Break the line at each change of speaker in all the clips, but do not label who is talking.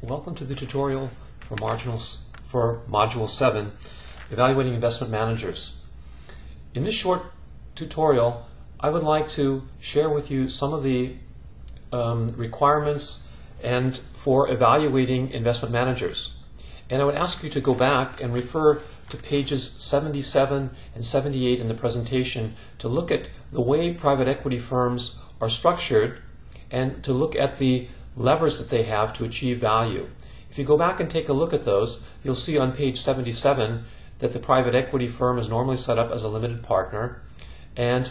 Welcome to the tutorial for Module 7, Evaluating Investment Managers. In this short tutorial, I would like to share with you some of the requirements and for evaluating investment managers. And I would ask you to go back and refer to pages 77 and 78 in the presentation to look at the way private equity firms are structured and to look at the levers that they have to achieve value. If you go back and take a look at those, you'll see on page 77 that the private equity firm is normally set up as a limited partner, and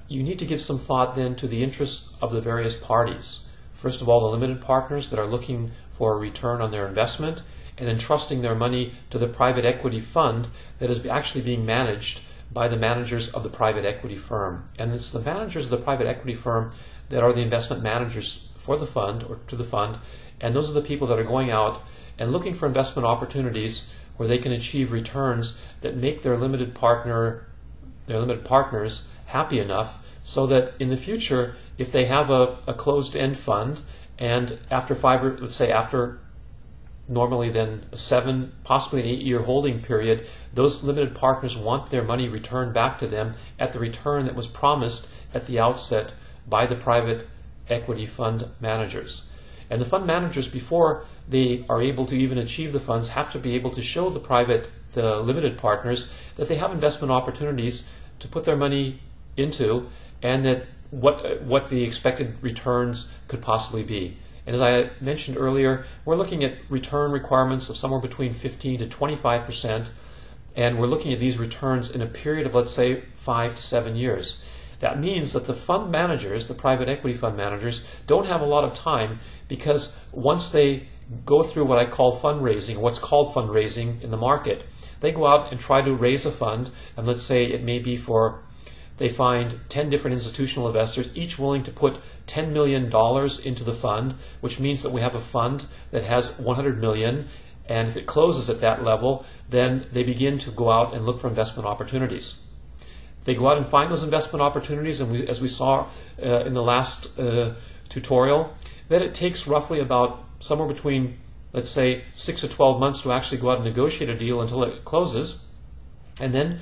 you need to give some thought then to the interests of the various parties. First of all, the limited partners that are looking for a return on their investment and entrusting their money to the private equity fund that is actually being managed by the managers of the private equity firm. And it's the managers of the private equity firm that are the investment managers for the fund or to the fund, and those are the people that are going out and looking for investment opportunities where they can achieve returns that make their limited partners happy enough so that in the future, if they have a closed-end fund and after after normally then a 7, possibly an 8-year holding period, those limited partners want their money returned back to them at the return that was promised at the outset by the private equity fund managers. And the fund managers, before they are able to even achieve the funds, have to be able to show the limited partners that they have investment opportunities to put their money into and that what the expected returns could possibly be. And as I mentioned earlier, we're looking at return requirements of somewhere between 15 to 25%, and we're looking at these returns in a period of, let's say, 5 to 7 years. That means that the fund managers, the private equity fund managers, don't have a lot of time, because once they go through what I call fundraising, what's called fundraising in the market, they go out and try to raise a fund, and let's say it may be they find 10 different institutional investors, each willing to put $10 million into the fund, which means that we have a fund that has $100 million, and if it closes at that level, then they begin to go out and look for investment opportunities. They go out and find those investment opportunities, and as we saw in the last tutorial, that it takes roughly about somewhere between, let's say, 6 to 12 months to actually go out and negotiate a deal until it closes, and then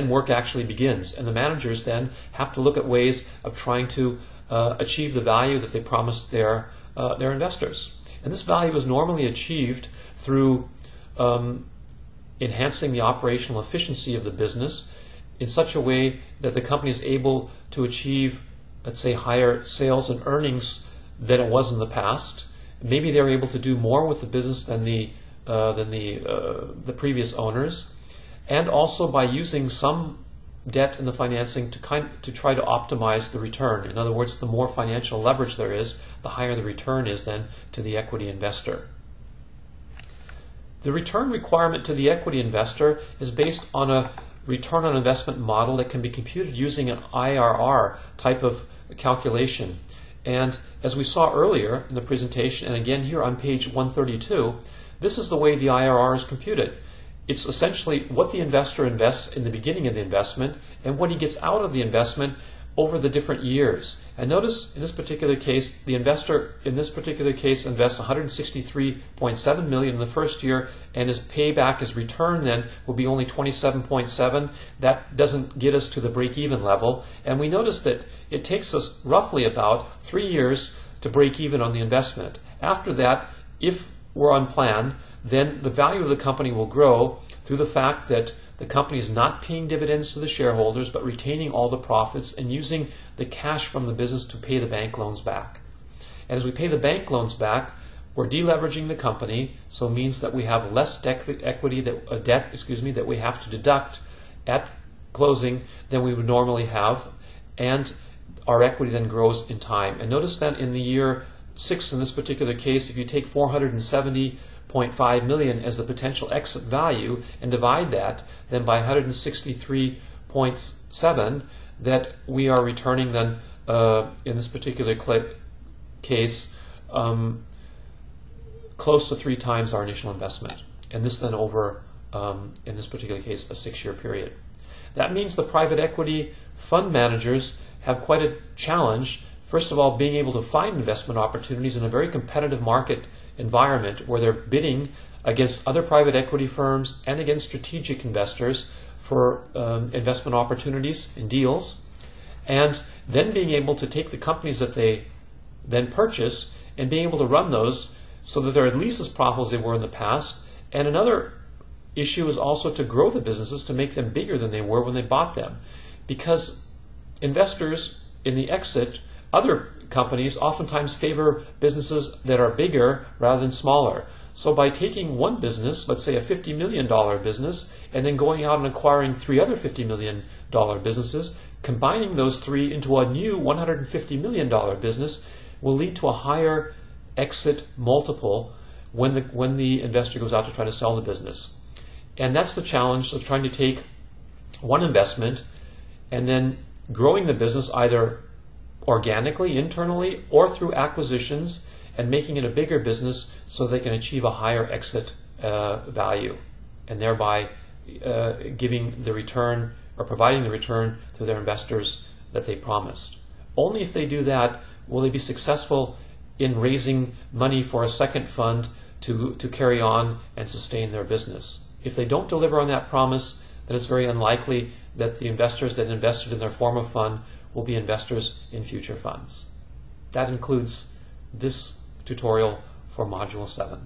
work actually begins. And the managers then have to look at ways of trying to achieve the value that they promised their investors. And this value is normally achieved through enhancing the operational efficiency of the business in such a way that the company is able to achieve, let's say, higher sales and earnings than it was in the past. Maybe they're able to do more with the business than the previous owners, and also by using some debt in the financing to try to optimize the return. In other words, the more financial leverage there is, the higher the return is then to the equity investor. The return requirement to the equity investor is based on a return on investment model that can be computed using an IRR type of calculation. And as we saw earlier in the presentation, and again here on page 132, this is the way the IRR is computed. It's essentially what the investor invests in the beginning of the investment and what he gets out of the investment over the different years. And notice in this particular case, the investor in this particular case invests $163.7 million in the first year, and his payback, his return then will be only 27.7. That doesn't get us to the break-even level. And we notice that it takes us roughly about 3 years to break even on the investment. After that, if we're on plan, then the value of the company will grow through the fact that the company is not paying dividends to the shareholders, but retaining all the profits and using the cash from the business to pay the bank loans back. And as we pay the bank loans back, we're deleveraging the company, so it means that we have less debt that we have to deduct at closing than we would normally have, and our equity then grows in time. And notice that in the year 6 in this particular case, if you take $470.5 million as the potential exit value and divide that then by 163.7, that we are returning then in this particular case close to 3 times our initial investment, and this then over in this particular case a 6-year period. That means the private equity fund managers have quite a challenge first of all, being able to find investment opportunities in a very competitive market environment where they're bidding against other private equity firms and against strategic investors for investment opportunities in deals, and then being able to take the companies that they then purchase and being able to run those so that they're at least as profitable as they were in the past. And another issue is also to grow the businesses to make them bigger than they were when they bought them, because investors in the exit, other companies oftentimes favor businesses that are bigger rather than smaller. So by taking one business, let's say a $50 million business, and then going out and acquiring 3 other $50 million businesses, combining those 3 into a new $150 million business will lead to a higher exit multiple when the investor goes out to try to sell the business. And that's the challenge of trying to take one investment and then growing the business either organically, internally, or through acquisitions, and making it a bigger business so they can achieve a higher exit value, and thereby giving the return or providing the return to their investors that they promised. Only if they do that will they be successful in raising money for a second fund to carry on and sustain their business. If they don't deliver on that promise, then it's very unlikely that the investors that invested in their former fund will be investors in future funds. That includes this tutorial for Module 7.